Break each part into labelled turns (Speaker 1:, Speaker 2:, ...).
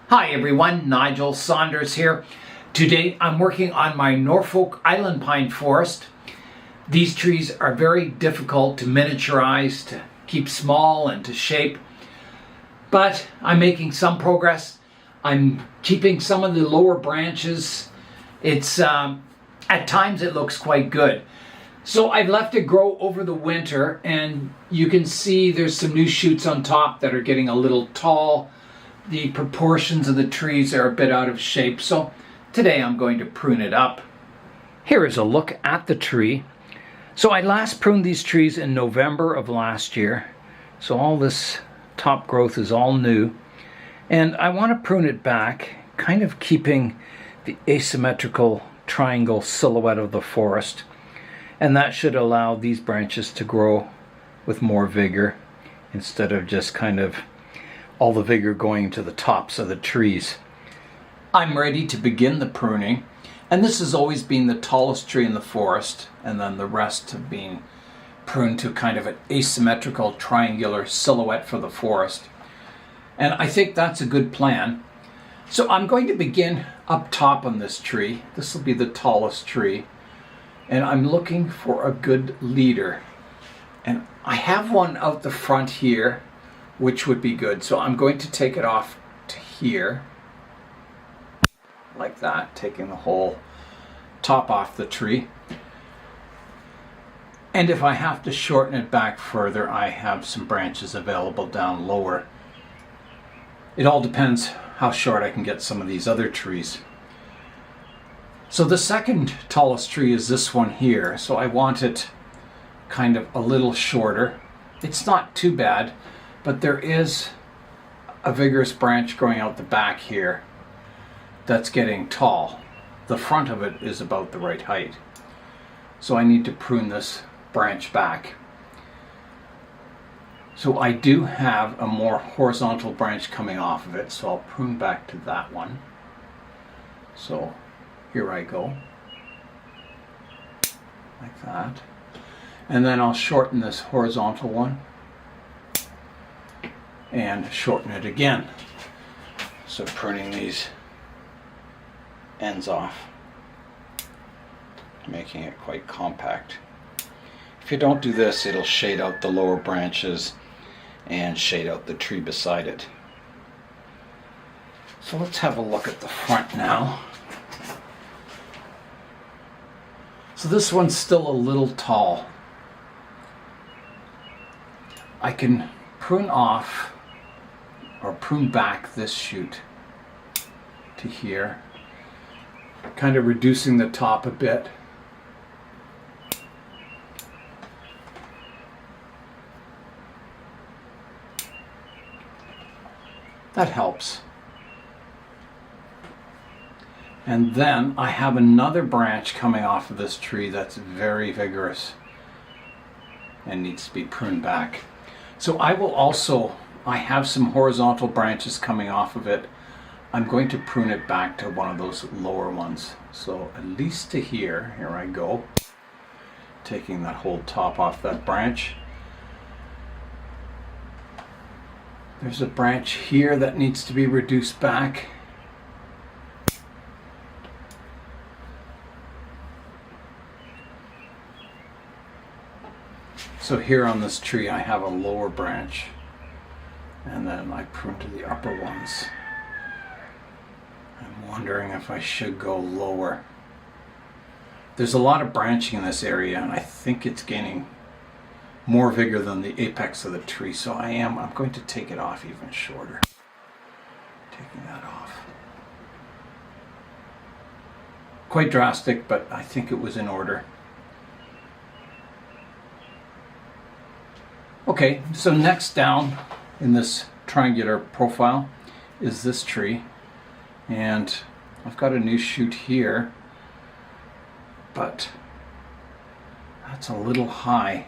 Speaker 1: Hi everyone, Nigel Saunders here. Today I'm working on my Norfolk Island Pine forest. These trees are very difficult to miniaturize, to keep small and to shape, but I'm making some progress. I'm keeping some of the lower branches. It's at times it looks quite good. So I've left it grow over the winter, and you can see there's some new shoots on top that are getting a little tall. The proportions of the trees are a bit out of shape, so today I'm going to prune it up. Here is a look at the tree. So I last pruned these trees in November of last year, so all this top growth is all new, and I want to prune it back, kind of keeping the asymmetrical triangle silhouette of the forest, and that should allow these branches to grow with more vigor instead of just kind of all the vigor going to the tops of the trees. I'm ready to begin the pruning, and this has always been the tallest tree in the forest, and then the rest have been pruned to kind of an asymmetrical triangular silhouette for the forest. And I think that's a good plan. So I'm going to begin up top on this tree. This will be the tallest tree, and I'm looking for a good leader. And I have one out the front here, which would be good. So I'm going to take it off to here, like that, taking the whole top off the tree. And if I have to shorten it back further, I have some branches available down lower. It all depends how short I can get some of these other trees. So the second tallest tree is this one here. So I want it kind of a little shorter. It's not too bad, but there is a vigorous branch growing out the back here that's getting tall. The front of it is about the right height. So I need to prune this branch back. So I do have a more horizontal branch coming off of it, so I'll prune back to that one. So here I go, like that. And then I'll shorten this horizontal one and shorten it again. So pruning these ends off, making it quite compact. If you don't do this, it'll shade out the lower branches and shade out the tree beside it. So let's have a look at the front now. So this one's still a little tall. I can prune off or prune back this shoot to here, kind of reducing the top a bit. That helps. And then I have another branch coming off of this tree that's very vigorous and needs to be pruned back. So I have some horizontal branches coming off of it. I'm going to prune it back to one of those lower ones. So at least to here I go, taking that whole top off that branch. There's a branch here that needs to be reduced back. So here on this tree I have a lower branch, and then I prune to the upper ones. I'm wondering if I should go lower. There's a lot of branching in this area, and I think it's gaining more vigor than the apex of the tree, so I'm going to take it off even shorter. Taking that off. Quite drastic, but I think it was in order. Okay, so next down in this triangular profile is this tree, and I've got a new shoot here, but that's a little high.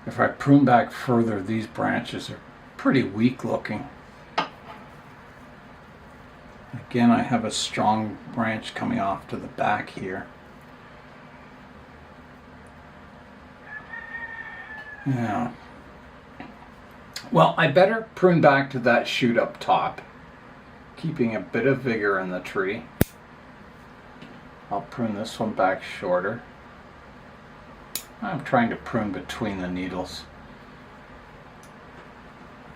Speaker 1: If I prune back further, these branches are pretty weak looking. Again, I have a strong branch coming off to the back here. Yeah. Well, I better prune back to that shoot up top, keeping a bit of vigor in the tree. I'll prune this one back shorter. I'm trying to prune between the needles.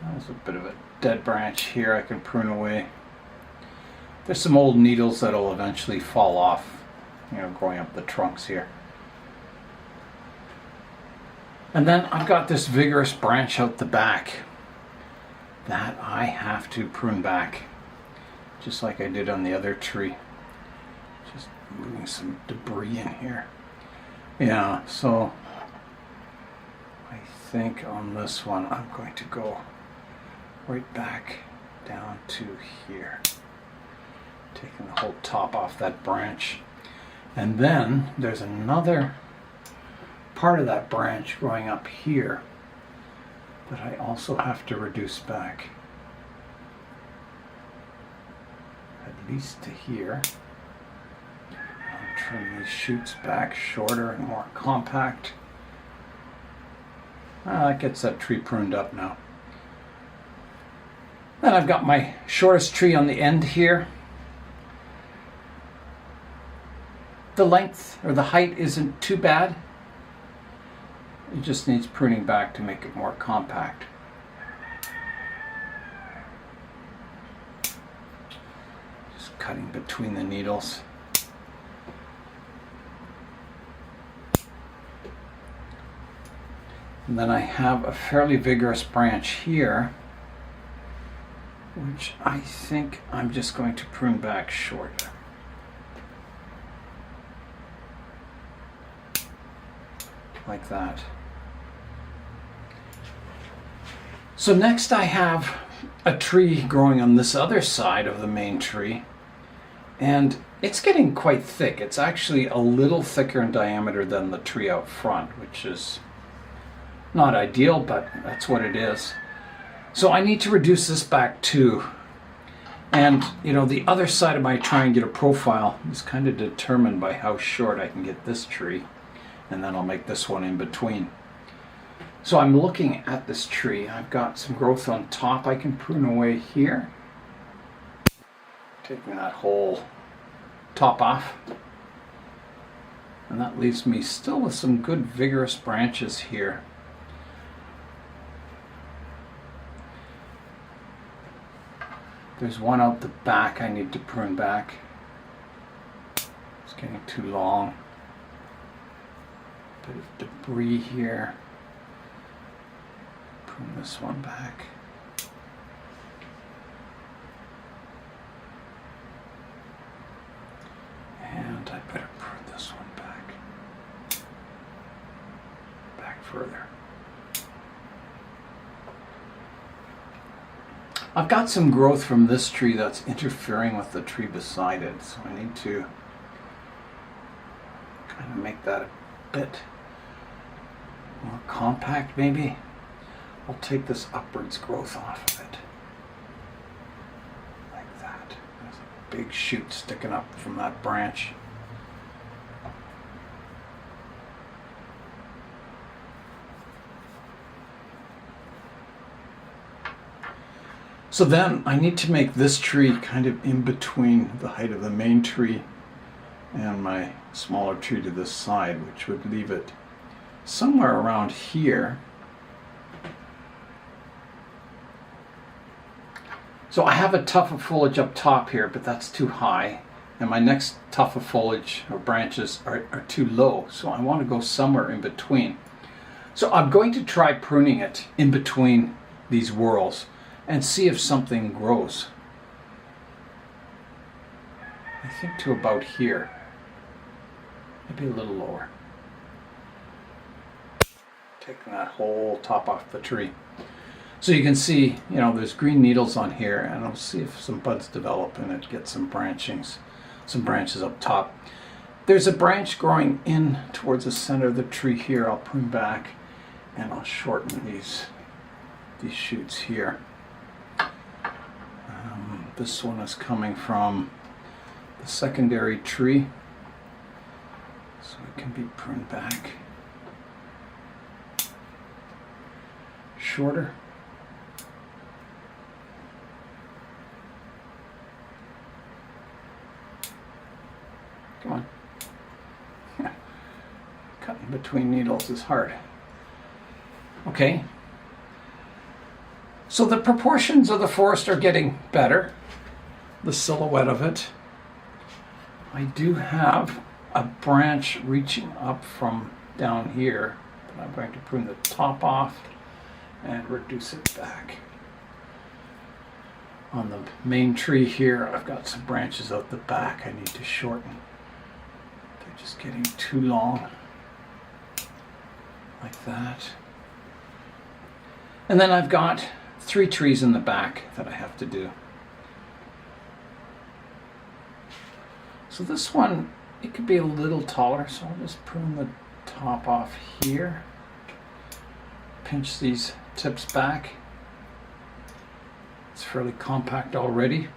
Speaker 1: There's a bit of a dead branch here I can prune away. There's some old needles that'll eventually fall off, growing up the trunks here. And then I've got this vigorous branch out the back that I have to prune back, just like I did on the other tree. Just moving some debris in here. Yeah, so I think on this one I'm going to go right back down to here, taking the whole top off that branch. And then there's another part of that branch growing up here that I also have to reduce back, at least to here. I'll trim these shoots back shorter and more compact. That gets that tree pruned up now. Then I've got my shortest tree on the end here. The length or the height isn't too bad. It just needs pruning back to make it more compact. Just cutting between the needles. And then I have a fairly vigorous branch here, which I think I'm just going to prune back shorter. Like that. So next I have a tree growing on this other side of the main tree, and it's getting quite thick. It's actually a little thicker in diameter than the tree out front, which is not ideal, but that's what it is. So I need to reduce this back too. And the other side of my triangular profile is kind of determined by how short I can get this tree, and then I'll make this one in between. So I'm looking at this tree. I've got some growth on top I can prune away here, taking that whole top off, and that leaves me still with some good vigorous branches here. There's one out the back I need to prune back. It's getting too long. Bit of debris here. Prune this one back. And I better prune this one back. Back further. I've got some growth from this tree that's interfering with the tree beside it, so I need to kind of make that a bit more compact maybe. I'll take this upwards growth off of it. Like that. There's a big shoot sticking up from that branch. So then I need to make this tree kind of in between the height of the main tree and my smaller tree to this side, which would leave it somewhere around here. So I have a tuft of foliage up top here, but that's too high. And my next tuft of foliage or branches are too low. So I want to go somewhere in between. So I'm going to try pruning it in between these whorls and see if something grows. I think to about here. Maybe a little lower. Taking that whole top off the tree. So you can see, there's green needles on here, and I'll see if some buds develop and it gets some branches up top. There's a branch growing in towards the center of the tree here. I'll prune back and I'll shorten these shoots here. This one is coming from the secondary tree, so it can be pruned back. shorter. Come on. Cutting between needles is hard. Okay. So the proportions of the forest are getting better. The silhouette of it. I do have a branch reaching up from down here, but I'm going to prune the top off and reduce it back. On the main tree here, I've got some branches out the back I need to shorten. They're just getting too long, like that. And then I've got 3 trees in the back that I have to do. So this one, it could be a little taller, so I'll just prune the top off here. Pinch these tips back. It's fairly compact already.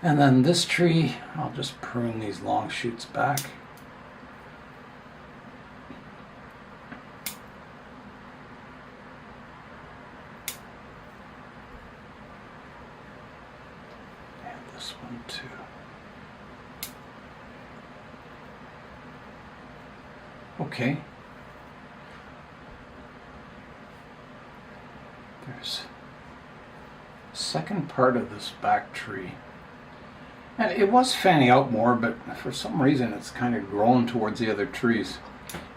Speaker 1: And then this tree, I'll just prune these long shoots back. And this one too. Okay. There's the second part of this back tree. And it was fanning out more, but for some reason it's kind of grown towards the other trees.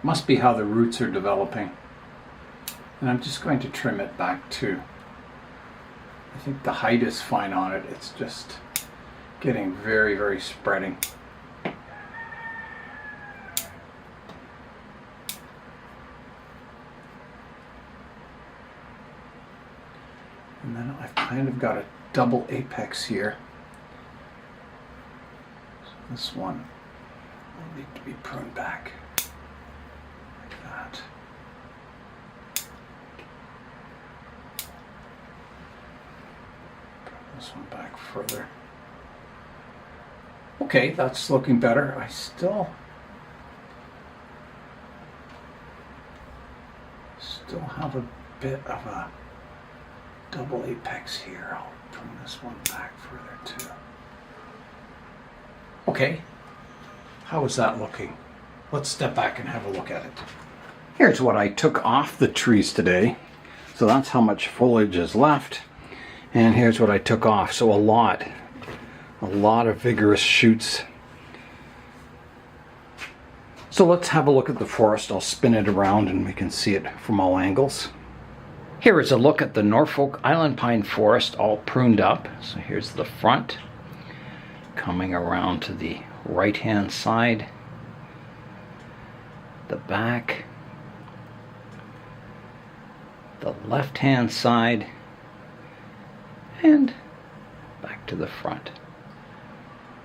Speaker 1: Must be how the roots are developing. And I'm just going to trim it back too. I think the height is fine on it. It's just getting very, very spreading. And then I've kind of got a double apex here. So this one will need to be pruned back like that. Prune this one back further. Okay, that's looking better. I still have a bit of a double apex here. I'll prune this one back further too. Okay, how is that looking? Let's step back and have a look at it. Here's what I took off the trees today. So that's how much foliage is left. And here's what I took off. So a lot of vigorous shoots. So let's have a look at the forest. I'll spin it around and we can see it from all angles. Here is a look at the Norfolk Island Pine forest, all pruned up. So here's the front, coming around to the right-hand side, the back, the left-hand side, and back to the front.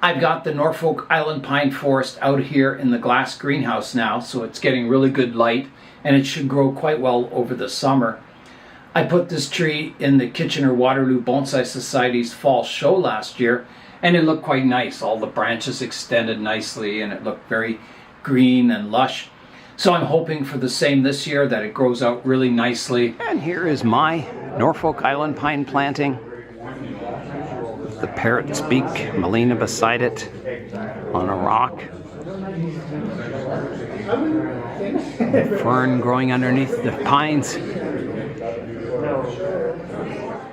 Speaker 1: I've got the Norfolk Island Pine forest out here in the glass greenhouse now, so it's getting really good light, and it should grow quite well over the summer. I put this tree in the Kitchener-Waterloo Bonsai Society's fall show last year, and it looked quite nice. All the branches extended nicely, and it looked very green and lush. So I'm hoping for the same this year, that it grows out really nicely. And here is my Norfolk Island Pine planting. The parrot's beak, Melina beside it, on a rock. Fern growing underneath the pines.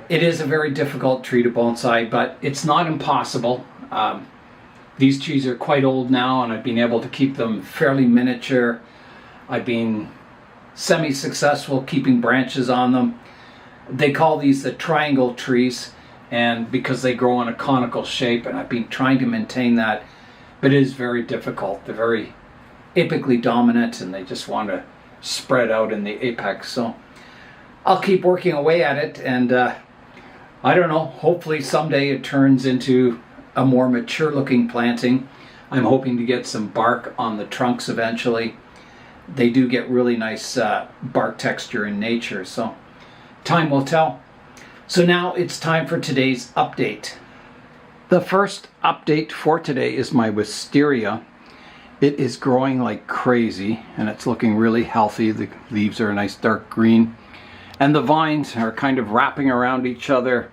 Speaker 1: It is a very difficult tree to bonsai, but it's not impossible. These trees are quite old now, and I've been able to keep them fairly miniature. I've been semi-successful keeping branches on them. They call these the triangle trees, and because they grow in a conical shape, and I've been trying to maintain that, but it is very difficult. They're very apically dominant, and they just want to spread out in the apex. So I'll keep working away at it, and I don't know, hopefully someday it turns into a more mature looking planting. I'm hoping to get some bark on the trunks eventually. They do get really nice bark texture in nature, so time will tell. So now it's time for today's update. The first update for today is my wisteria. It is growing like crazy, and it's looking really healthy. The leaves are a nice dark green. And the vines are kind of wrapping around each other,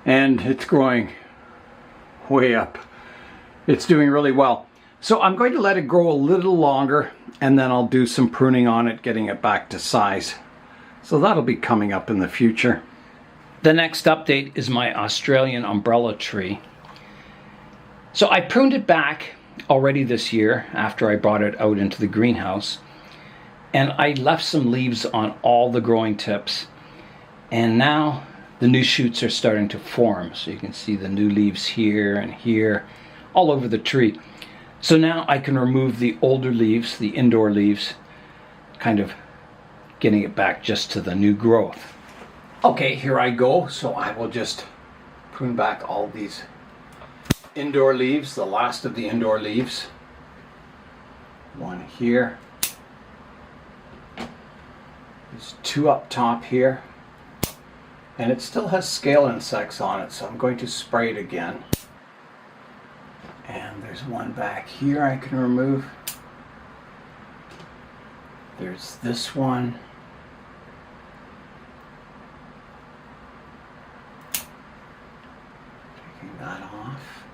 Speaker 1: and it's growing way up. It's doing really well. So I'm going to let it grow a little longer, and then I'll do some pruning on it, getting it back to size. So that'll be coming up in the future. The next update is my Australian umbrella tree. So I pruned it back already this year after I brought it out into the greenhouse, and I left some leaves on all the growing tips, and now the new shoots are starting to form. So you can see the new leaves here and here all over the tree. So now I can remove the older leaves, the indoor leaves, kind of getting it back just to the new growth. Okay, here I go. So I will just prune back all these indoor leaves, the last of the indoor leaves. One here. There's two up top here. And it still has scale insects on it, so I'm going to spray it again. And there's one back here I can remove. There's this one. Taking that off.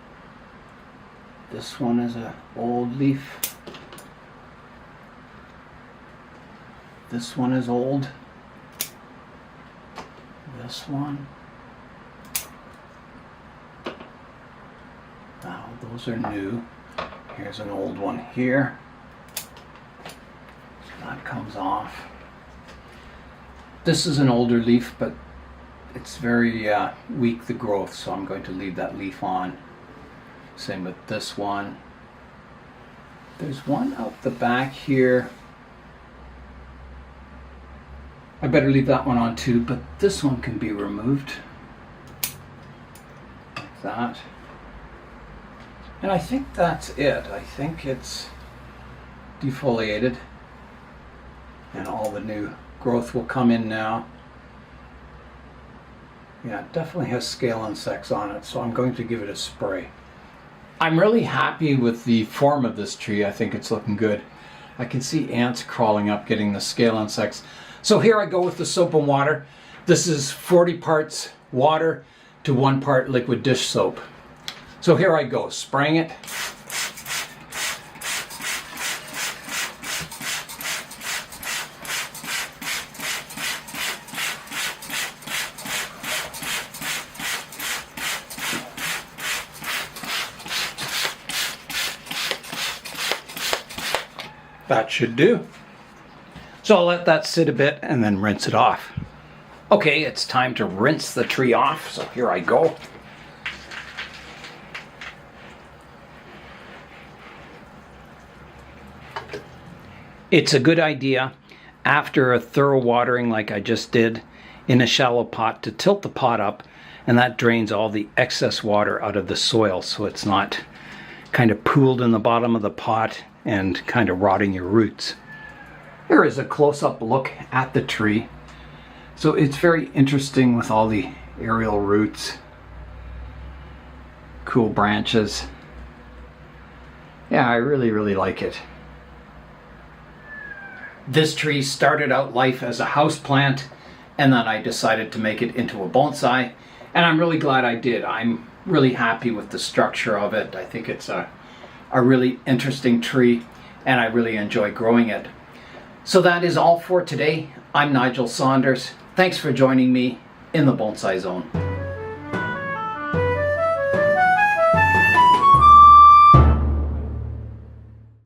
Speaker 1: This one is an old leaf. This one is old. This one. Now those are new. Here's an old one here. So that comes off. This is an older leaf, but it's very weak, the growth, so I'm going to leave that leaf on. Same with this one. There's one out the back here. I better leave that one on too, but this one can be removed. Like that. And I think that's it. I think it's defoliated. And all the new growth will come in now. Yeah, it definitely has scale insects on it, so I'm going to give it a spray. I'm really happy with the form of this tree. I think it's looking good. I can see ants crawling up, getting the scale insects. So here I go with the soap and water. This is 40 parts water to 1 part liquid dish soap. So here I go, spraying it. That should do. So I'll let that sit a bit and then rinse it off. Okay, it's time to rinse the tree off, so here I go. It's a good idea after a thorough watering like I just did in a shallow pot to tilt the pot up, and that drains all the excess water out of the soil so it's not kind of pooled in the bottom of the pot and kind of rotting your roots. Here is a close-up look at the tree. So it's very interesting with all the aerial roots, cool branches. Yeah, I really like it. This tree started out life as a house plant, and then I decided to make it into a bonsai, and I'm really glad I did. I'm really happy with the structure of it. I think it's a really interesting tree, and I really enjoy growing it. So that is all for today. I'm Nigel Saunders. Thanks for joining me in the Bonsai Zone.